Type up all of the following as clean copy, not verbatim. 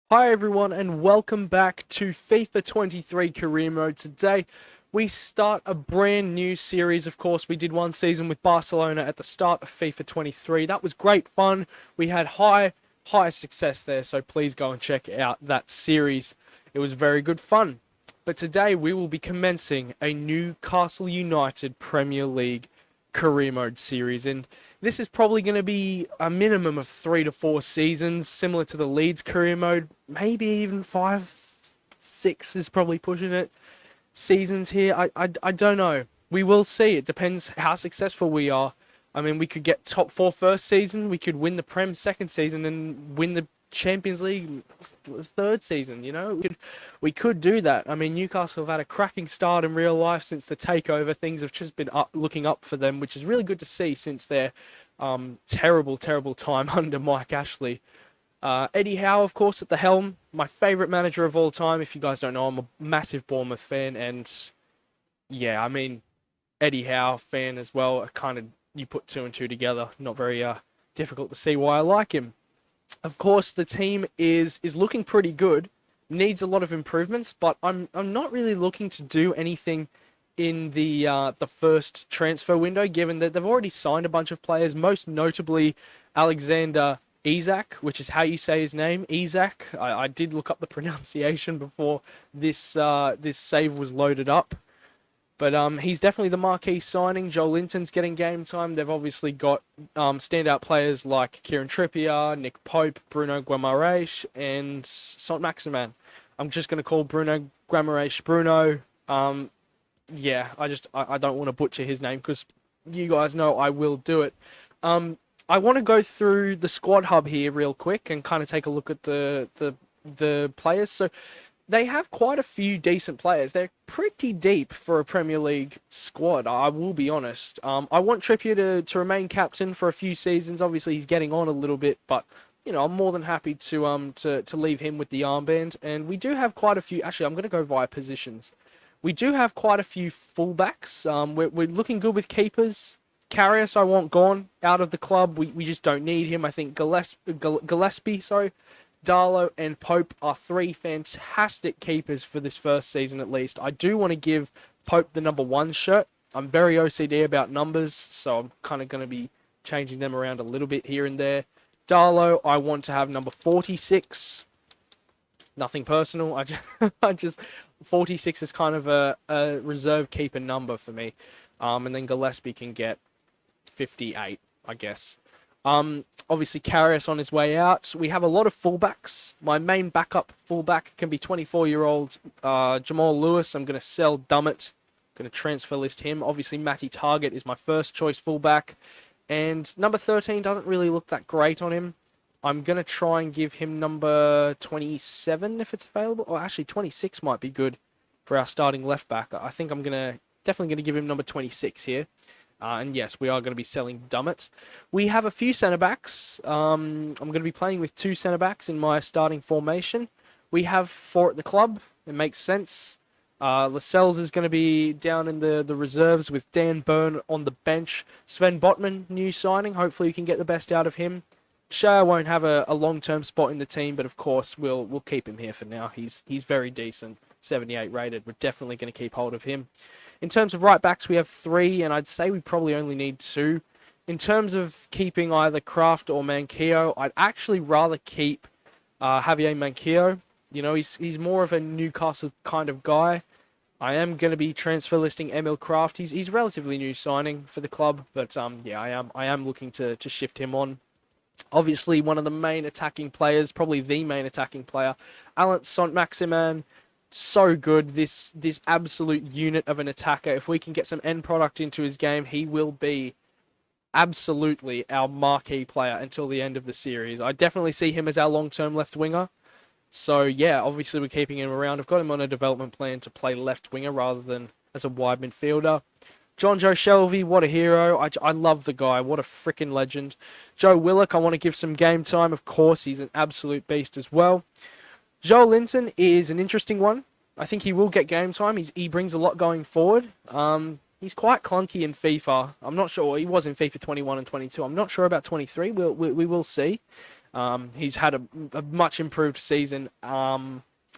Hi everyone and welcome back to FIFA 23 Career Mode. Today we start a brand new series. Of course, we did one season with Barcelona at the start of FIFA 23. That was great fun. We had high success there, so please go and check out that series. It was very good fun. But today we will be commencing a Newcastle United Premier League Career Mode series, and this is probably going to be a minimum of 3 to 4 seasons, similar to the Leeds Career Mode. Maybe even 5, 6 is probably pushing it. Seasons here, I don't know. We will see. It depends how successful we are. I mean, we could get top four first season, we could win the Prem second season, and win the Champions League third season. We could do that. I mean, Newcastle have had a cracking start in real life since the takeover. Things have just been looking up for them, which is really good to see since their terrible time under Mike Ashley. Eddie Howe, of course, at the helm. My favourite manager of all time. If you guys don't know, I'm a massive Bournemouth fan, and yeah, I mean, Eddie Howe fan as well. Kind of, you put two and two together. Not very difficult to see why I like him. Of course, the team is looking pretty good. Needs a lot of improvements, but I'm not really looking to do anything in the first transfer window, given that they've already signed a bunch of players, most notably Alexander Isak, which is how you say his name, Isak. I did look up the pronunciation before this save was loaded up. But he's definitely the marquee signing. Joe Linton's getting game time. They've obviously got standout players like Kieran Trippier, Nick Pope, Bruno Guimaraes, and Saint-Maximin. I'm just going to call Bruno Guimaraes Bruno. Yeah, I don't want to butcher his name because you guys know I will do it. I want to go through the squad hub here real quick and kind of take a look at the players. So they have quite a few decent players. They're pretty deep for a Premier League squad, I will be honest. I want Trippier to remain captain for a few seasons. Obviously, he's getting on a little bit, but I'm more than happy to leave him with the armband. And we do have quite a few. Actually, I'm going to go via positions. We do have quite a few fullbacks. We're looking good with keepers. Karius, I want gone out of the club. We just don't need him. I think Gillespie, sorry, Darlow and Pope are three fantastic keepers for this first season at least. I do want to give Pope the number 1 shirt. I'm very OCD about numbers, so I'm kind of going to be changing them around a little bit here and there. Darlow, I want to have number 46. Nothing personal. I just 46 is kind of a reserve keeper number for me. And then Gillespie can get 58, I guess. Obviously, Karius on his way out. We have a lot of fullbacks. My main backup fullback can be 24-year-old Jamal Lewis. I'm going to sell Dummett. I'm going to transfer list him. Obviously, Matty Target is my first choice fullback. And number 13 doesn't really look that great on him. I'm going to try and give him number 27 if it's available. Or actually, 26 might be good for our starting left back. I think I'm definitely going to give him number 26 here. And yes, we are going to be selling Dummett. We have a few centre-backs. I'm going to be playing with 2 centre-backs in my starting formation. We have 4 at the club. It makes sense. Lascelles is going to be down in the reserves with Dan Burn on the bench. Sven Botman, new signing. Hopefully you can get the best out of him. Shea won't have a long-term spot in the team, but of course we'll keep him here for now. He's very decent, 78 rated. We're definitely going to keep hold of him. In terms of right backs, we have 3, and I'd say we probably only need 2. In terms of keeping either Kraft or Manquillo, I'd actually rather keep Javier Manquillo. He's more of a Newcastle kind of guy. I am going to be transfer listing Emil Kraft. He's relatively new signing for the club, but yeah, I am looking to shift him on. Obviously, one of the main attacking players, probably the main attacking player, Alan Saint-Maximin. So good, this absolute unit of an attacker. If we can get some end product into his game, he will be absolutely our marquee player until the end of the series. I definitely see him as our long-term left winger. So yeah, obviously we're keeping him around. I've got him on a development plan to play left winger rather than as a wide midfielder. John Joe Shelby, what a hero. I love the guy. What a freaking legend. Joe Willock, I want to give some game time. Of course, he's an absolute beast as well. Joe Linton is an interesting one. I think he will get game time. He brings a lot going forward. He's quite clunky in FIFA. I'm not sure. He was in FIFA 21 and 22. I'm not sure about 23. We will see. He's had a much improved season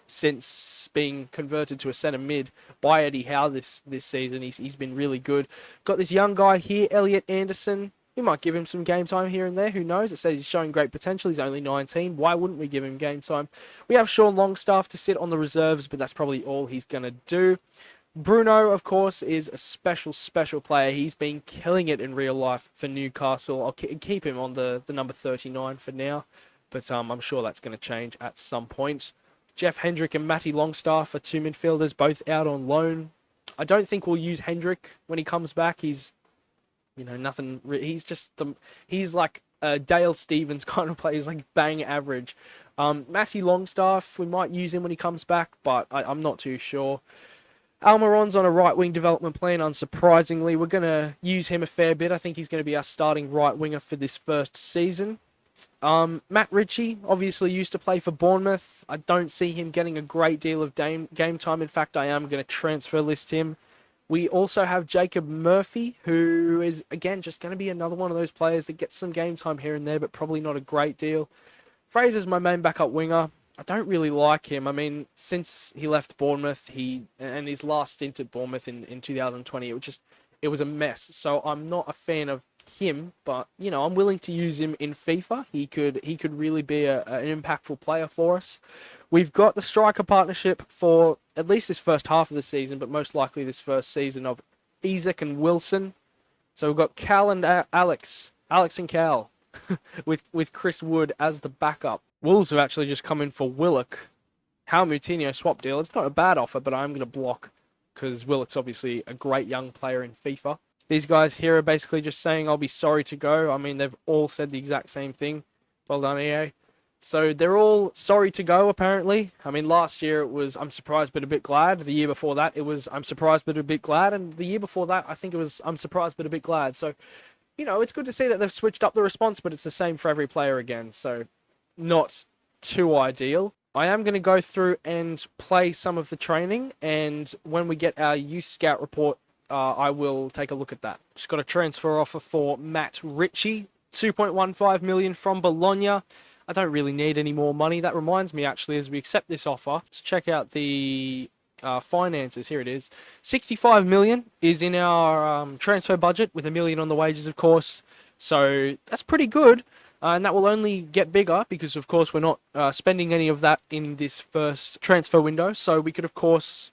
since being converted to a centre mid by Eddie Howe this season. He's been really good. Got this young guy here, Elliot Anderson. We might give him some game time here and there. Who knows? It says he's showing great potential. He's only 19. Why wouldn't we give him game time? We have Sean Longstaff to sit on the reserves, but that's probably all he's going to do. Bruno, of course, is a special player. He's been killing it in real life for Newcastle. I'll keep him on the number 39 for now, but I'm sure that's going to change at some point. Jeff Hendrick and Matty Longstaff are two midfielders, both out on loan. I don't think we'll use Hendrick when he comes back. He's nothing. He's like a Dale Stevens kind of player. He's like bang average. Matty Longstaff, we might use him when he comes back, but I'm not too sure. Almiron's on a right wing development plan, unsurprisingly. We're going to use him a fair bit. I think he's going to be our starting right winger for this first season. Matt Ritchie obviously used to play for Bournemouth. I don't see him getting a great deal of game time. In fact, I am going to transfer list him. We also have Jacob Murphy, who is, again, just going to be another one of those players that gets some game time here and there, but probably not a great deal. Fraser's my main backup winger. I don't really like him. I mean, since he left Bournemouth, and his last stint at Bournemouth in 2020, it was a mess. So I'm not a fan of him, but I'm willing to use him in FIFA. He could really be an impactful player for us. We've got the striker partnership for at least this first half of the season, but most likely this first season of Isaac and Wilson. So we've got Cal and Alex and Cal, with Chris Wood as the backup. Wolves have actually just come in for Willock. How Moutinho swap deal. It's not a bad offer, but I'm going to block because Willock's obviously a great young player in FIFA. These guys here are basically just saying, I'll be sorry to go. I mean, they've all said the exact same thing. Well done, EA. So they're all sorry to go, apparently. I mean, last year it was, I'm surprised but a bit glad. The year before that, it was, I'm surprised but a bit glad. And the year before that, I think it was, I'm surprised but a bit glad. So, it's good to see that they've switched up the response, but it's the same for every player again. So, not too ideal. I am going to go through and play some of the training. And when we get our youth scout report, I will take a look at that. Just got a transfer offer for Matt Ritchie. 2.15 million from Bologna. I don't really need any more money. That reminds me, actually, as we accept this offer, let's check out the finances. Here it is. 65 million is in our transfer budget, with $1 million on the wages, of course. So that's pretty good. And that will only get bigger because, of course, we're not spending any of that in this first transfer window. So we could, of course,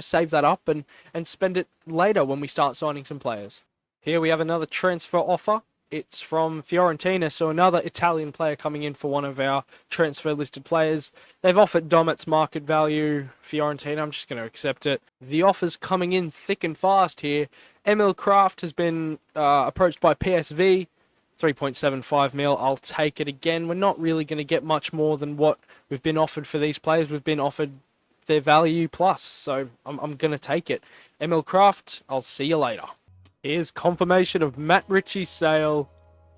save that up and spend it later when we start signing some players. Here we have another transfer offer. It's from Fiorentina, so another Italian player coming in for one of our transfer listed players. They've offered Domet's market value. Fiorentina, I'm just going to accept it. The offer's coming in thick and fast here. Emil Kraft has been approached by PSV. 3.75 mil. I'll take it again. We're not really going to get much more than what we've been offered for these players. We've been offered their value plus, so I'm going to take it. Emil Kraft, I'll see you later. Here's confirmation of Matt Ritchie's sale.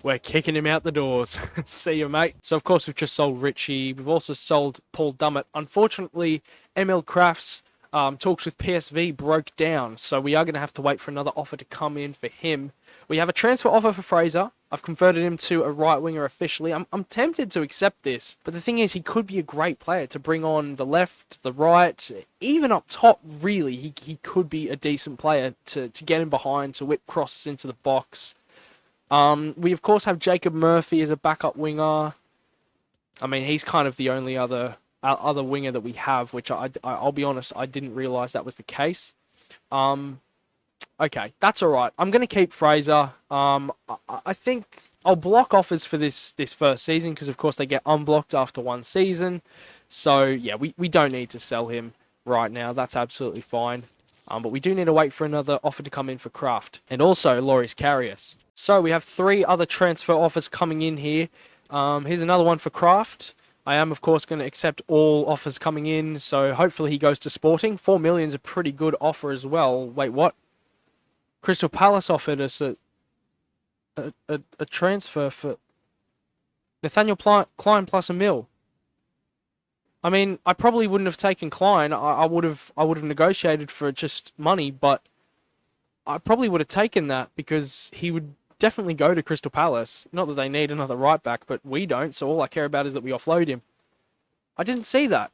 We're kicking him out the doors. See you, mate. So, of course, we've just sold Ritchie. We've also sold Paul Dummett. Unfortunately, Emil Kraft's talks with PSV broke down, so we are going to have to wait for another offer to come in for him. We have a transfer offer for Fraser. I've converted him to a right winger officially. I'm tempted to accept this, but the thing is, he could be a great player to bring on the left, the right, even up top, really. He could be a decent player to get him behind, to whip crosses into the box. We, of course, have Jacob Murphy as a backup winger. I mean, he's kind of the only other winger that we have, which I'll be honest, I didn't realise that was the case. Okay, that's all right. I'm going to keep Fraser. I think I'll block offers for this first season because, of course, they get unblocked after one season. So, yeah, we don't need to sell him right now. That's absolutely fine. But we do need to wait for another offer to come in for Kraft. And also, Loris Karius. So, we have 3 other transfer offers coming in here. Here's another one for Kraft. I am, of course, going to accept all offers coming in. So, hopefully he goes to Sporting. 4 million is a pretty good offer as well. Wait, what? Crystal Palace offered us a transfer for Nathaniel Klein plus $1 million. I mean, I probably wouldn't have taken Klein. I would have negotiated for just money, but I probably would have taken that because he would definitely go to Crystal Palace. Not that they need another right back, but we don't, so all I care about is that we offload him. I didn't see that.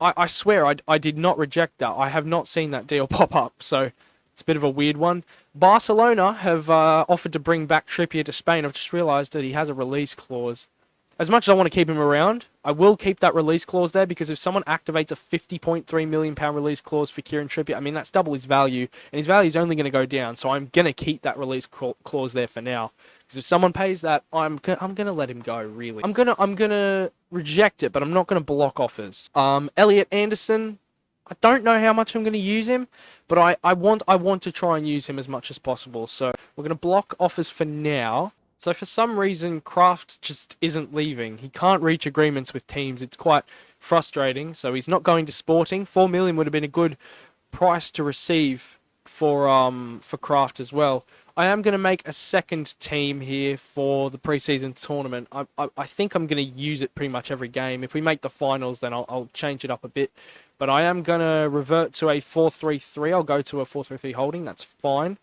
I swear I did not reject that. I have not seen that deal pop up, so it's a bit of a weird one. Barcelona have offered to bring back Trippier to Spain. I've just realised that he has a release clause. As much as I want to keep him around, I will keep that release clause there, because if someone activates a £50.3 million release clause for Kieran Trippier, I mean, that's double his value, and his value is only going to go down, so I'm going to keep that release clause there for now. Because if someone pays that, I'm going to let him go, really. I'm gonna reject it, but I'm not going to block offers. Elliot Anderson, I don't know how much I'm going to use him, but I want to try and use him as much as possible, so we're going to block offers for now. So for some reason, Kraft just isn't leaving. He can't reach agreements with teams. It's quite frustrating. So he's not going to Sporting. 4 million would have been a good price to receive for Kraft as well. I am going to make a second team here for the preseason tournament. I think I'm going to use it pretty much every game. If we make the finals, then I'll change it up a bit. But I am going to revert to a 4-3-3. I'll go to a 4-3-3 holding. That's fine.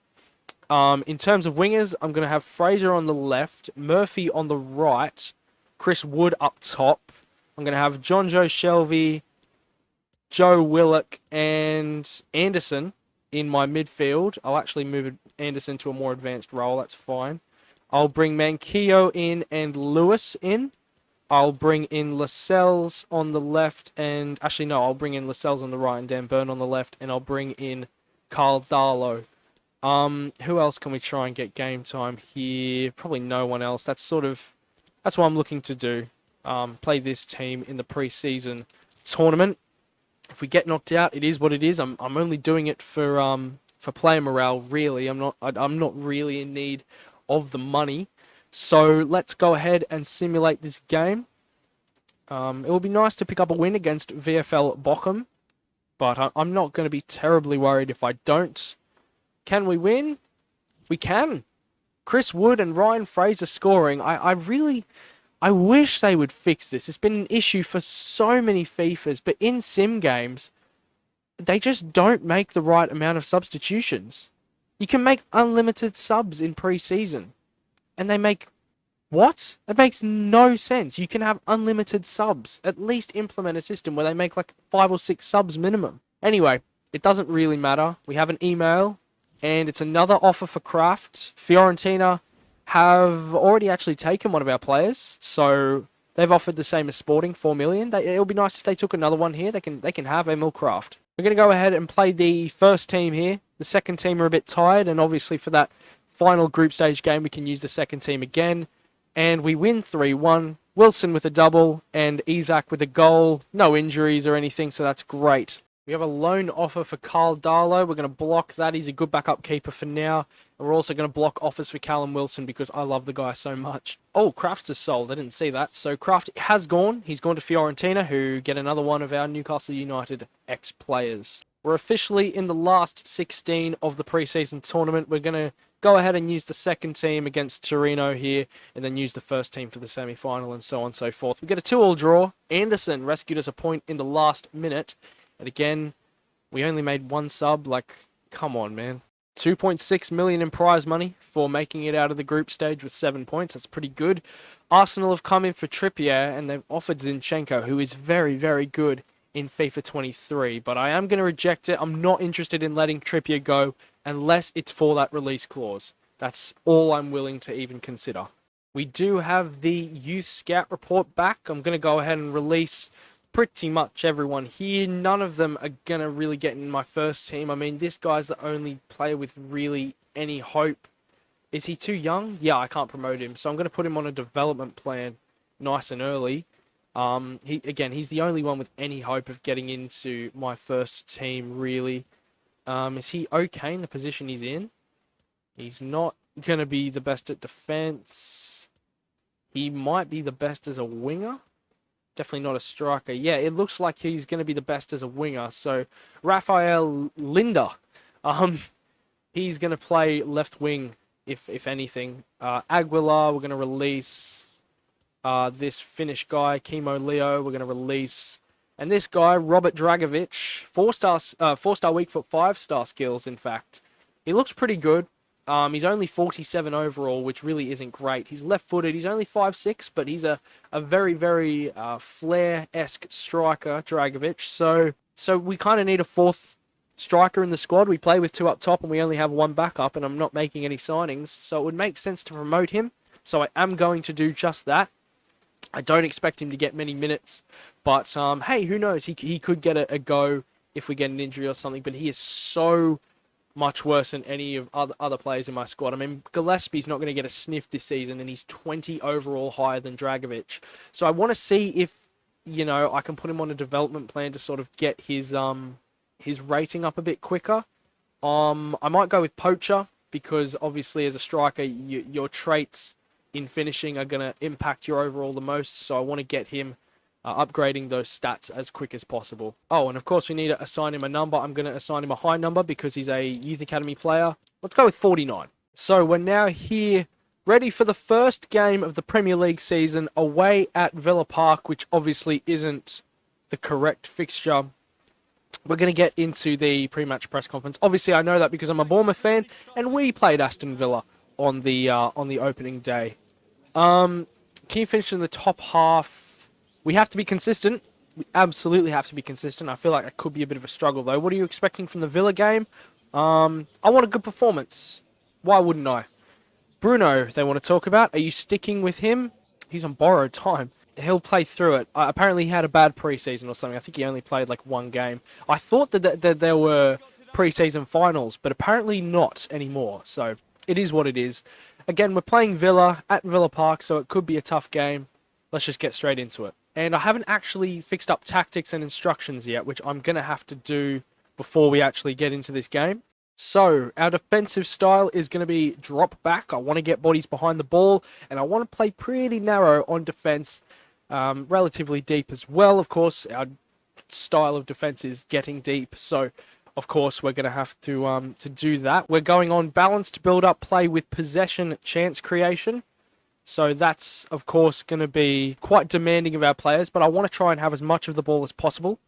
In terms of wingers, I'm going to have Fraser on the left, Murphy on the right, Chris Wood up top. I'm going to have John Joe Shelby, Joe Willock, and Anderson in my midfield. I'll actually move Anderson to a more advanced role. That's fine. I'll bring Manquillo in and Lewis in. I'll bring in Lascelles on the left, and actually no, I'll bring in Lascelles on the right and Dan Burn on the left, and I'll bring in Carl Darlow. Who else can we try and get game time here? Probably no one else. That's what I'm looking to do. Play this team in the pre-season tournament. If we get knocked out, it is what it is. I'm only doing it for player morale, really. I'm not really in need of the money. So let's go ahead and simulate this game. It will be nice to pick up a win against VFL Bochum, but I'm not going to be terribly worried if I don't. Can we win? We can. Chris Wood and Ryan Fraser scoring. I wish they would fix this. It's been an issue for so many FIFAs, but in sim games, they just don't make the right amount of substitutions. You can make unlimited subs in pre-season, and they make... What? It makes no sense. You can have unlimited subs. At least implement a system where they make like 5 or 6 subs minimum. Anyway, it doesn't really matter. We have an email, and it's another offer for Kraft. Fiorentina have already actually taken one of our players, so they've offered the same as Sporting, 4 million. It'll be nice if they took another one here. They can have Emil Kraft. We're going to go ahead and play the first team here. The second team are a bit tired, and obviously for that final group stage game, we can use the second team again. And we win 3-1. Wilson with a double, and Isaac with a goal. No injuries or anything, so that's great. We have a loan offer for Carl Darlow. We're going to block that. He's a good backup keeper for now. And we're also going to block offers for Callum Wilson because I love the guy so much. Oh, Kraft is sold. I didn't see that. So Kraft has gone. He's gone to Fiorentina, who get another one of our Newcastle United ex-players. We're officially in the last 16 of the preseason tournament. We're going to go ahead and use the second team against Torino here, and then use the first team for the semi-final, and so on and so forth. We get a 2-2 draw. Anderson rescued us a point in the last minute. And again, we only made one sub. Like, come on, man. 2.6 million in prize money for making it out of the group stage with 7 points. That's pretty good. Arsenal have come in for Trippier, and they've offered Zinchenko, who is very, very good in FIFA 23. But I am going to reject it. I'm not interested in letting Trippier go unless it's for that release clause. That's all I'm willing to even consider. We do have the youth scout report back. I'm going to go ahead and release pretty much everyone here. None of them are going to really get in my first team. I mean, this guy's the only player with really any hope. Is he too young? Yeah, I can't promote him. So I'm going to put him on a development plan nice and early. He's the only one with any hope of getting into my first team, really. Is he okay in the position he's in? He's not going to be the best at defense. He might be the best as a winger. Definitely not a striker. Yeah, it looks like he's going to be the best as a winger. So, Rafael Linda. He's going to play left wing, if anything. Aguilar, we're going to release. This Finnish guy, Kimo Leo, we're going to release. And this guy, Robert Dragovic, 4-star weak foot, 5-star skills, in fact. He looks pretty good. He's only 47 overall, which really isn't great. He's left-footed. He's only 5'6", but he's a very, very Flair-esque striker, Dragovic. So we kind of need a fourth striker in the squad. We play with two up top, and we only have one backup, and I'm not making any signings. So it would make sense to promote him. So I am going to do just that. I don't expect him to get many minutes, but hey, who knows? He could get a go if we get an injury or something, but he is so much worse than any of other players in my squad. I mean, Gillespie's not going to get a sniff this season, and he's 20 overall higher than Dragovic. So I want to see if, I can put him on a development plan to sort of get his rating up a bit quicker. I might go with Poacher, because obviously as a striker, your traits in finishing are going to impact your overall the most, so I want to get him upgrading those stats as quick as possible. Oh, and of course we need to assign him a number. I'm going to assign him a high number because he's a Youth Academy player. Let's go with 49. So we're now here, ready for the first game of the Premier League season, away at Villa Park, which obviously isn't the correct fixture. We're going to get into the pre-match press conference. Obviously, I know that because I'm a Bournemouth fan, and we played Aston Villa on the opening day. Can you finish in the top half? We have to be consistent. We absolutely have to be consistent. I feel like that could be a bit of a struggle, though. What are you expecting from the Villa game? I want a good performance. Why wouldn't I? Bruno, they want to talk about. Are you sticking with him? He's on borrowed time. He'll play through it. Apparently, he had a bad preseason or something. I think he only played like one game. I thought that there were preseason finals, but apparently not anymore. So it is what it is. Again, we're playing Villa at Villa Park, so it could be a tough game. Let's just get straight into it. And I haven't actually fixed up tactics and instructions yet, which I'm going to have to do before we actually get into this game. So, our defensive style is going to be drop back. I want to get bodies behind the ball, and I want to play pretty narrow on defense, relatively deep as well. Of course, our style of defense is getting deep, so of course we're going to have to do that. We're going on balanced build-up play with possession chance creation. So that's, of course, going to be quite demanding of our players, but I want to try and have as much of the ball as possible.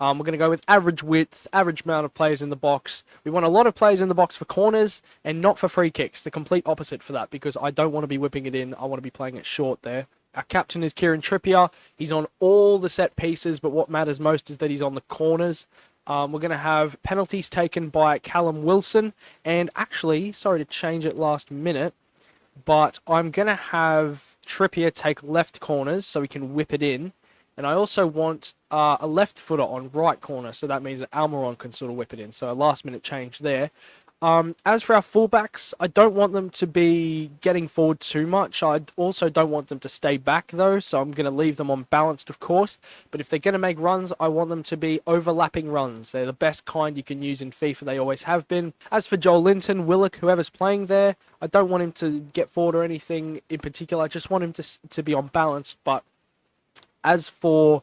We're going to go with average width, average amount of players in the box. We want a lot of players in the box for corners and not for free kicks. The complete opposite for that, because I don't want to be whipping it in. I want to be playing it short there. Our captain is Kieran Trippier. He's on all the set pieces, but what matters most is that he's on the corners. We're going to have penalties taken by Callum Wilson. And actually, sorry to change it last minute, but I'm going to have Trippier take left corners so we can whip it in. And I also want a left footer on right corner, so that means that Almiron can sort of whip it in. So a last minute change there. As for our fullbacks, I don't want them to be getting forward too much. I also don't want them to stay back, though, so I'm going to leave them on balanced, of course. But if they're going to make runs, I want them to be overlapping runs. They're the best kind you can use in FIFA. They always have been. As for Joel Linton, Willock, whoever's playing there, I don't want him to get forward or anything in particular. I just want him to be on balance. But as for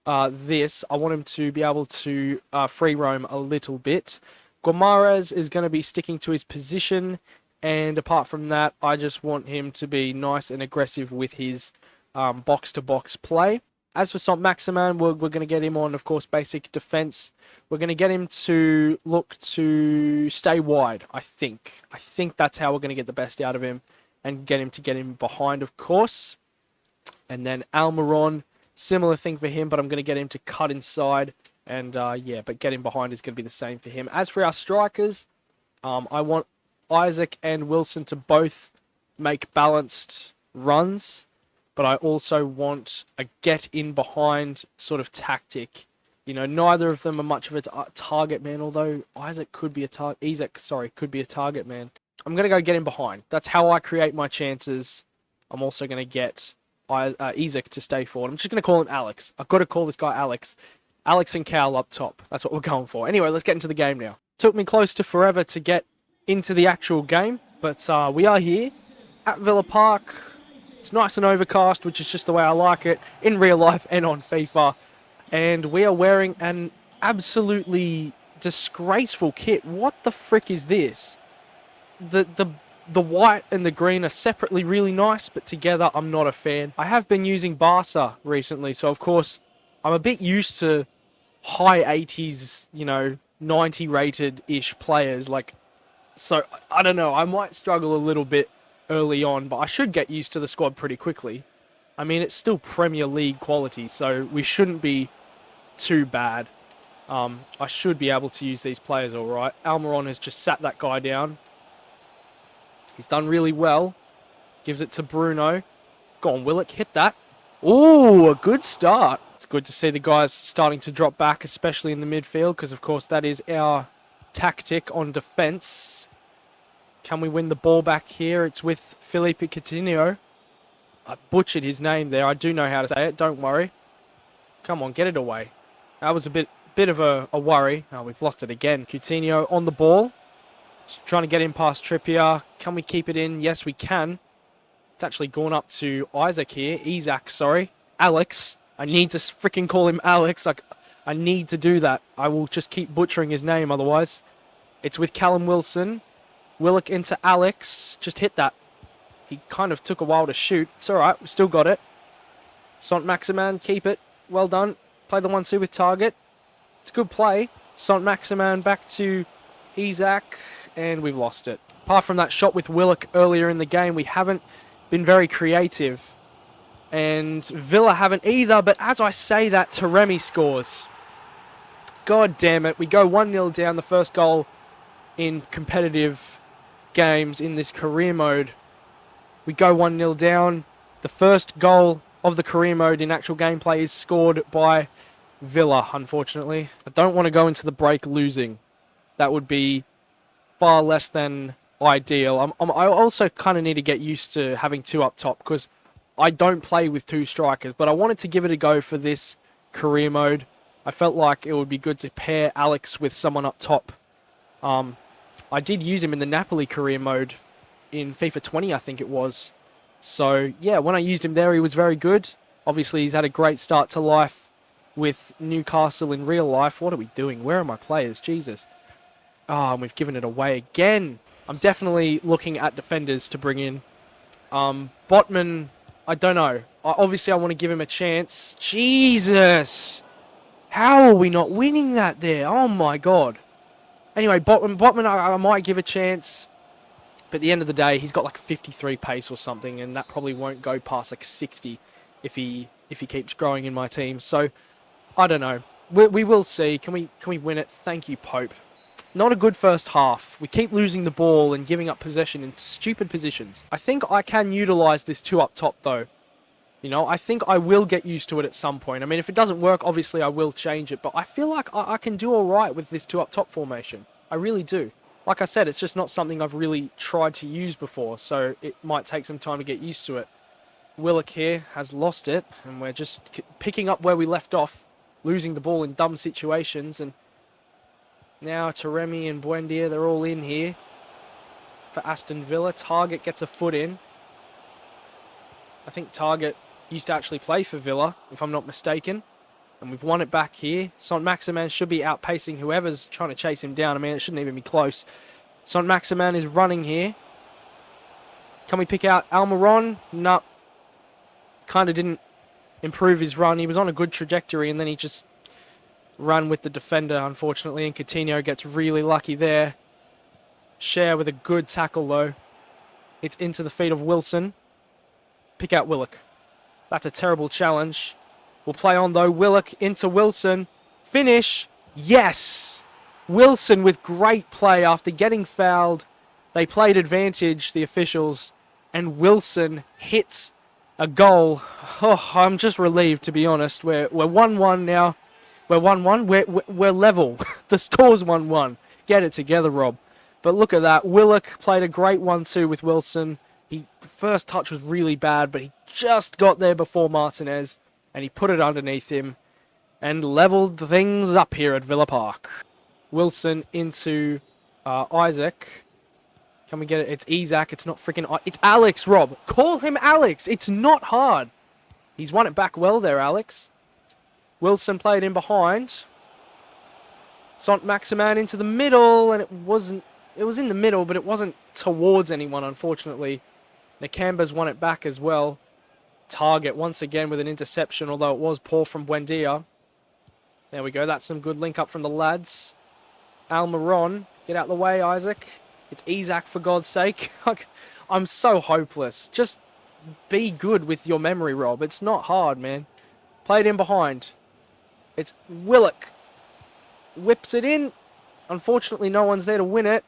this, I want him to be able to free roam a little bit. Guimaraes is going to be sticking to his position, and apart from that, I just want him to be nice and aggressive with his box-to-box play. As for Saint-Maximin, we're going to get him on, of course, basic defense. We're going to get him to look to stay wide, I think. I think that's how we're going to get the best out of him, and get him behind, of course. And then Almiron, similar thing for him, but I'm going to get him to cut inside. And, but getting behind is going to be the same for him. As for our strikers, I want Isaac and Wilson to both make balanced runs, but I also want a get-in-behind sort of tactic. You know, neither of them are much of a target man, although Isaac could be a target man. I'm going to go get in behind. That's how I create my chances. I'm also going to get Isaac to stay forward. I'm just going to call him Alex. I've got to call this guy Alex. Alex and Cal up top. That's what we're going for. Anyway, let's get into the game now. Took me close to forever to get into the actual game, but we are here at Villa Park. It's nice and overcast, which is just the way I like it in real life and on FIFA. And we are wearing an absolutely disgraceful kit. What the frick is this? The white and the green are separately really nice, but together I'm not a fan. I have been using Barca recently, so of course I'm a bit used to high 80s, 90 rated-ish players like So, I don't know. I might struggle a little bit early on, but I should get used to the squad pretty quickly. I mean, it's still Premier League quality, so we shouldn't be too bad. I should be able to use these players all right. Almiron has just sat that guy down. He's done really well. Gives it to Bruno. Go on, Willock, hit that. Ooh, a good start. It's good to see the guys starting to drop back, especially in the midfield, because, of course, that is our tactic on defence. Can we win the ball back here? It's with Felipe Coutinho. I butchered his name there. I do know how to say it. Don't worry. Come on, get it away. That was a bit of a worry. Oh, we've lost it again. Coutinho on the ball. Just trying to get in past Trippier. Can we keep it in? Yes, we can. It's actually gone up to Isaac here. Sorry. Alex. I need to freaking call him Alex. I need to do that. I will just keep butchering his name otherwise. It's with Callum Wilson. Willock into Alex. Just hit that. He kind of took a while to shoot. It's alright. We still got it. Saint-Maximin, keep it. Well done. Play the 1-2 with target. It's a good play. Saint-Maximin back to Isaac. And we've lost it. Apart from that shot with Willock earlier in the game, we haven't been very creative. And Villa haven't either. But as I say that, Taremi scores. God damn it. We go 1-0 down. The first goal in competitive games in this career mode. We go 1-0 down. The first goal of the career mode in actual gameplay is scored by Villa, unfortunately. I don't want to go into the break losing. That would be far less than ideal. I also kind of need to get used to having two up top because I don't play with two strikers, but I wanted to give it a go for this career mode. I felt like it would be good to pair Alex with someone up top. I did use him in the Napoli career mode in FIFA 20, I think it was. So, yeah, when I used him there, he was very good. Obviously, he's had a great start to life with Newcastle in real life. What are we doing? Where are my players? Jesus. Oh, and we've given it away again. I'm definitely looking at defenders to bring in. Botman, I don't know. Obviously, I want to give him a chance. Jesus! How are we not winning that there? Oh, my God. Anyway, Botman I might give a chance. But at the end of the day, he's got like 53 pace or something, and that probably won't go past like 60 if he keeps growing in my team. So, I don't know. We will see. Can we win it? Thank you, Pope. Not a good first half. We keep losing the ball and giving up possession in stupid positions. I think I can utilise this two up top, though. You know, I think I will get used to it at some point. I mean, if it doesn't work, obviously I will change it. But I feel like I can do all right with this two up top formation. I really do. Like I said, it's just not something I've really tried to use before, so it might take some time to get used to it. Willock here has lost it, and we're just picking up where we left off, losing the ball in dumb situations, and now Taremi and Buendia, they're all in here for Aston Villa. Target gets a foot in. I think Target used to actually play for Villa, if I'm not mistaken. And we've won it back here. Saint-Maximin should be outpacing whoever's trying to chase him down. I mean, it shouldn't even be close. Saint-Maximin is running here. Can we pick out Almiron? No. Kind of didn't improve his run. He was on a good trajectory, and then he just ran with the defender, unfortunately. And Coutinho gets really lucky there. Share with a good tackle, though. It's into the feet of Wilson. Pick out Willock. That's a terrible challenge. We'll play on, though. Willock into Wilson. Finish. Yes! Wilson with great play after getting fouled. They played advantage, the officials, and Wilson hits a goal. Oh, I'm just relieved, to be honest. We're 1-1 now. We're 1-1. We're level. The score's 1-1. Get it together, Rob. But look at that. Willock played a great 1-2 with Wilson. The first touch was really bad, but he just got there before Martinez. And he put it underneath him and levelled things up here at Villa Park. Wilson into Isaac. Can we get it? It's Isaac. It's not freaking... It's Alex, Rob. Call him Alex. It's not hard. He's won it back well there, Alex. Wilson played in behind. Saint-Maximin into the middle, and it wasn't... It was in the middle, but it wasn't towards anyone, unfortunately. Nakamba's won it back as well. Target once again with an interception, although it was poor from Buendia. There we go. That's some good link up from the lads. Almiron, get out the way, Isaac. It's Isaac, for God's sake. I'm so hopeless. Just be good with your memory, Rob. It's not hard, man. Play it in behind. It's Willock. Whips it in. Unfortunately, no one's there to win it.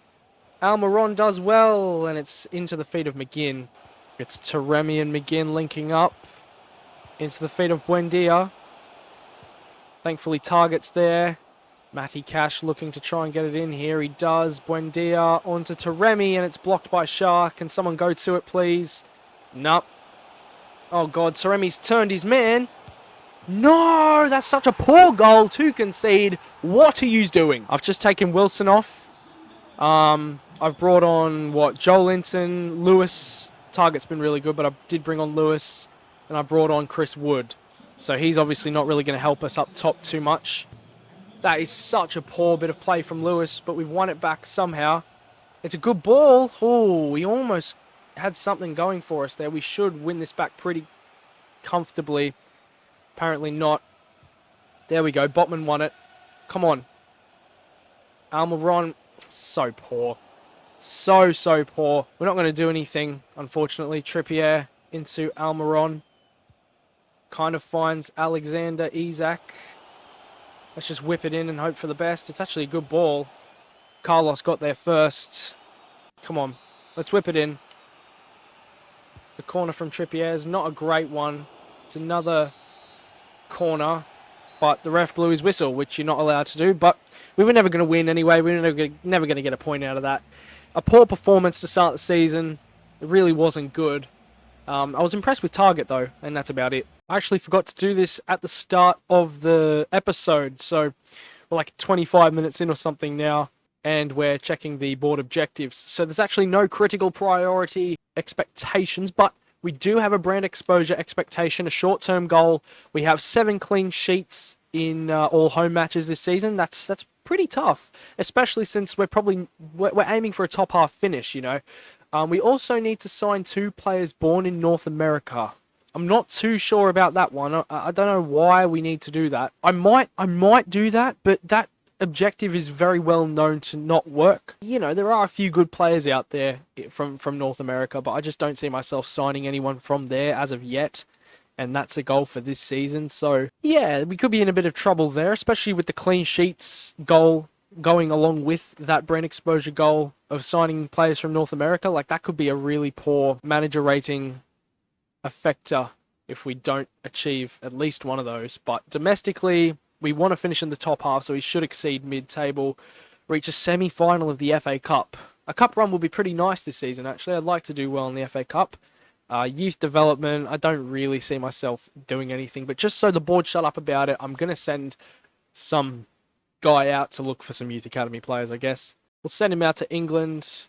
Almiron does well, and it's into the feet of McGinn. It's Taremi and McGinn linking up. Into the feet of Buendia. Thankfully, Target's there. Matty Cash looking to try and get it in here. He does. Buendia onto Taremi, and it's blocked by Shah. Can someone go to it, please? Nope. Oh, God. Taremi's turned his man. No, that's such a poor goal to concede. What are you doing? I've just taken Wilson off. I've brought on, Joelinton, Lewis. Target's been really good, but I did bring on Lewis. And I brought on Chris Wood. So he's obviously not really going to help us up top too much. That is such a poor bit of play from Lewis, but we've won it back somehow. It's a good ball. Oh, we almost had something going for us there. We should win this back pretty comfortably. Apparently not. There we go. Botman won it. Come on. Almiron. So poor. So poor. We're not going to do anything, unfortunately. Trippier into Almiron. Kind of finds Alexander Isak. Let's just whip it in and hope for the best. It's actually a good ball. Carlos got there first. Come on. Let's whip it in. The corner from Trippier is not a great one. It's another corner, but the ref blew his whistle, which you're not allowed to do. But we were never going to win anyway. We were never going to get a point out of that. A poor performance to start the season. It really wasn't good. I was impressed with Target, though, and that's about it. I actually forgot to do this at the start of the episode, so we're like 25 minutes in or something now, and we're checking the board objectives. So there's actually no critical priority expectations, but we do have a brand exposure expectation, a short-term goal. We have 7 clean sheets in all home matches this season. That's pretty tough, especially since we're aiming for a top half finish, you know. We also need to sign 2 players born in North America. I'm not too sure about that one. I don't know why we need to do that. I might do that, but that objective is very well known to not work. You know, there are a few good players out there from North America, but I just don't see myself signing anyone from there as of yet. And that's a goal for this season. So, yeah, we could be in a bit of trouble there, especially with the clean sheets goal going along with that brand exposure goal of signing players from North America. Like, that could be a really poor manager rating affecter if we don't achieve at least one of those. But domestically, we want to finish in the top half, so we should exceed mid-table, reach a semi-final of the FA Cup. A cup run will be pretty nice this season, actually. I'd like to do well in the FA Cup. Youth development, I don't really see myself doing anything, but just so the board shut up about it, I'm going to send some guy out to look for some youth academy players, I guess. We'll send him out to England.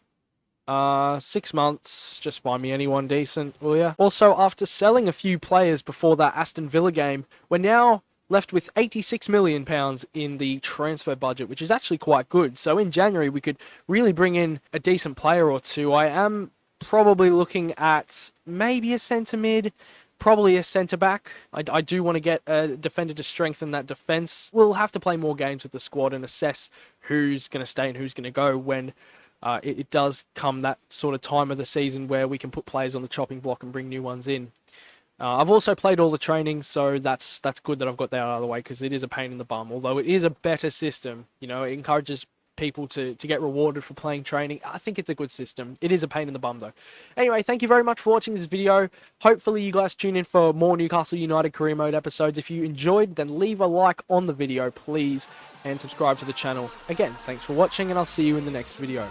6 months, just find me anyone decent, will ya? Also, after selling a few players before that Aston Villa game, we're now left with £86 million in the transfer budget, which is actually quite good. So in January, we could really bring in a decent player or two. I am probably looking at maybe a centre mid, probably a centre back. I do want to get a defender to strengthen that defence. We'll have to play more games with the squad and assess who's going to stay and who's going to go when it does come that sort of time of the season where we can put players on the chopping block and bring new ones in. I've also played all the training, so that's good that I've got that out of the way, because it is a pain in the bum. Although it is a better system, you know, it encourages people to get rewarded for playing training. I think it's a good system. It is a pain in the bum, though. Anyway, thank you very much for watching this video. Hopefully you guys tune in for more Newcastle United Career Mode episodes. If you enjoyed, then leave a like on the video, please, and subscribe to the channel. Again, thanks for watching, and I'll see you in the next video.